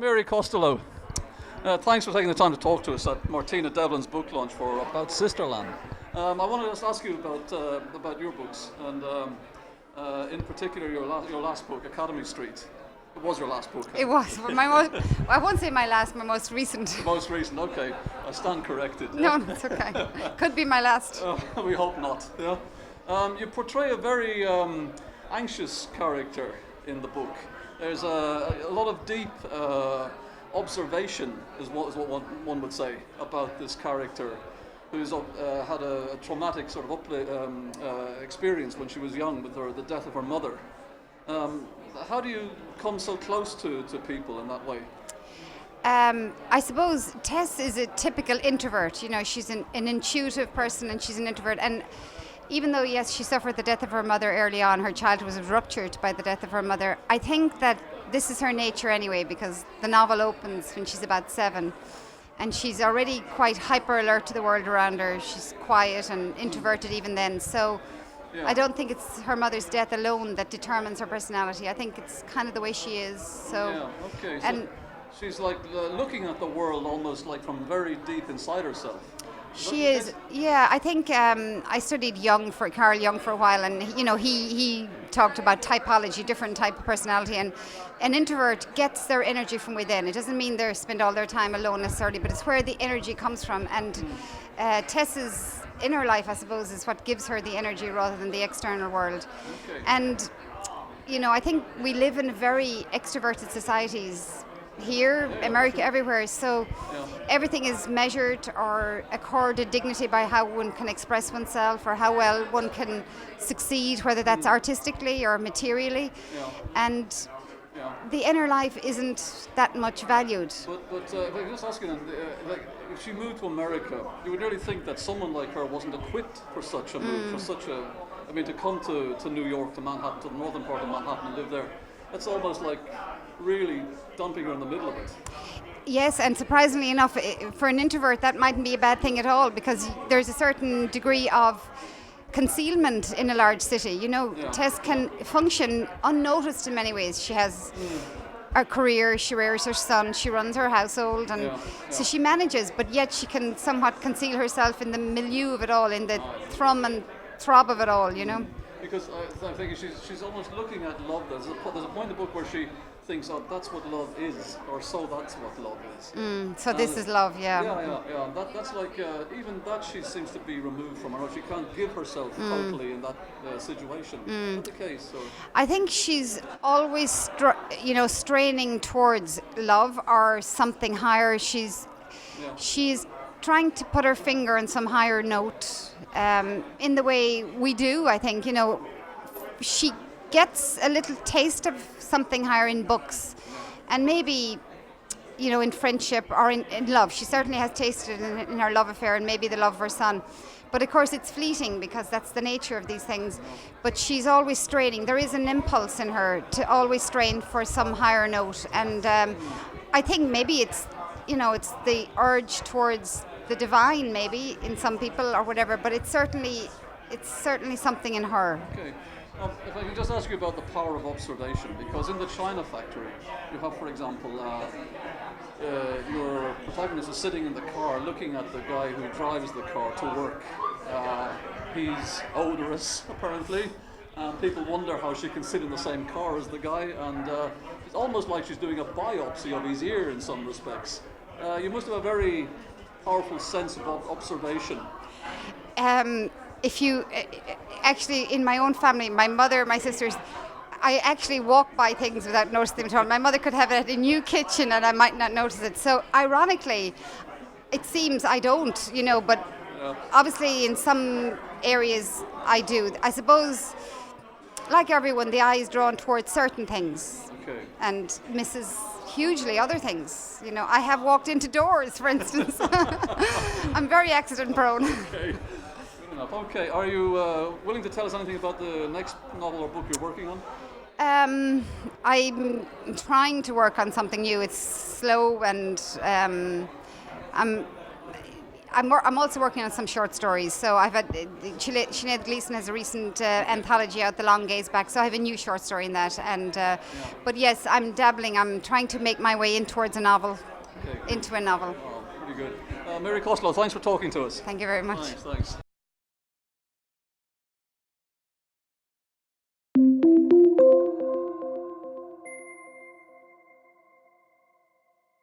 Mary Costello, thanks for taking the time to talk to us at Martina Devlin's book launch for About Sisterland. I wanted to just ask you about your books, and in particular your last book, Academy Street. It was your last book. It was. I won't say my last, my most recent. Most recent, okay. I stand corrected. No, it's okay. Could be my last. We hope not. Yeah. You portray a very anxious character in the book. There's a lot of deep observation, is what one would say, about this character, who's had a traumatic sort of experience when she was young with the death of her mother. How do you come so close to people in that way? I suppose Tess is a typical introvert. You know, she's an intuitive person, and she's an introvert. And even though, yes, she suffered the death of her mother early on, her childhood was ruptured by the death of her mother, I think that this is her nature anyway, because the novel opens when she's about 7, and she's already quite hyper alert to the world around her. She's quiet and introverted even then. So yeah. I don't think it's her mother's death alone that determines her personality. I think it's kind of the way she is. So yeah, okay. So she's like looking at the world almost like from very deep inside herself. She is, yeah. I think I studied Carl Jung for a while, and you know he talked about typology, different type of personality, and an introvert gets their energy from within. It doesn't mean they spend all their time alone necessarily, but it's where the energy comes from. And Tess's inner life, I suppose, is what gives her the energy rather than the external world. Okay. And you know, I think we live in very extroverted societies. Here, America, everywhere. So everything is measured or accorded dignity by how one can express oneself or how well one can succeed, whether that's artistically or materially. And the inner life isn't that much valued. But if I can just ask you then, if she moved to America, you would really think that someone like her wasn't equipped for such a move, to come to New York, to Manhattan, to the northern part of Manhattan and live there. That's almost like really dumping her in the middle of it. Yes, and surprisingly enough, for an introvert, that mightn't be a bad thing at all, because there's a certain degree of concealment in a large city. You know, Tess can function unnoticed in many ways. She has a career, she rears her son, she runs her household, and so she manages, but yet she can somewhat conceal herself in the milieu of it all, in the thrum and throb of it all, you know. Because I'm thinking she's almost looking at love. There's a point in the book where she thinks, oh, that's what love is, or so that's what love is. So this is love, yeah. Yeah. That's like, even that she seems to be removed from her. She can't give herself totally in that situation. Is that the case? Or? I think she's always, straining towards love or something higher. She's trying to put her finger on some higher note in the way we do, I think. You know, she gets a little taste of something higher in books, and maybe, you know, in friendship or in love. She certainly has tasted it in her love affair and maybe the love of her son. But of course it's fleeting, because that's the nature of these things. But she's always straining. There is an impulse in her to always strain for some higher note. And I think maybe it's the urge towards the divine, maybe, in some people or whatever. But it's certainly something in her. Okay. If I can just ask you about the power of observation, because in the China Factory, you have, for example, your protagonist is sitting in the car looking at the guy who drives the car to work. He's odorous, apparently, and people wonder how she can sit in the same car as the guy, and it's almost like she's doing a biopsy of his ear in some respects. You must have a very powerful sense of observation. If you actually, in my own family, my mother, my sisters, I actually walk by things without noticing them at all. My mother could have a new kitchen and I might not notice it. So ironically, it seems I don't, but obviously in some areas I do. I suppose, like everyone, the eye is drawn towards certain things and misses hugely other things. You know, I have walked into doors, for instance. I'm very accident prone. Okay, are you willing to tell us anything about the next novel or book you're working on? I'm trying to work on something new. It's slow, and I'm also working on some short stories. So I've had Sinead Gleeson has a recent anthology out, The Long Gaze Back. So I have a new short story in that. And but yes, I'm dabbling. I'm trying to make my way in towards a novel, into a novel. Oh, pretty good. Mary Costello, thanks for talking to us. Thank you very much. Thanks.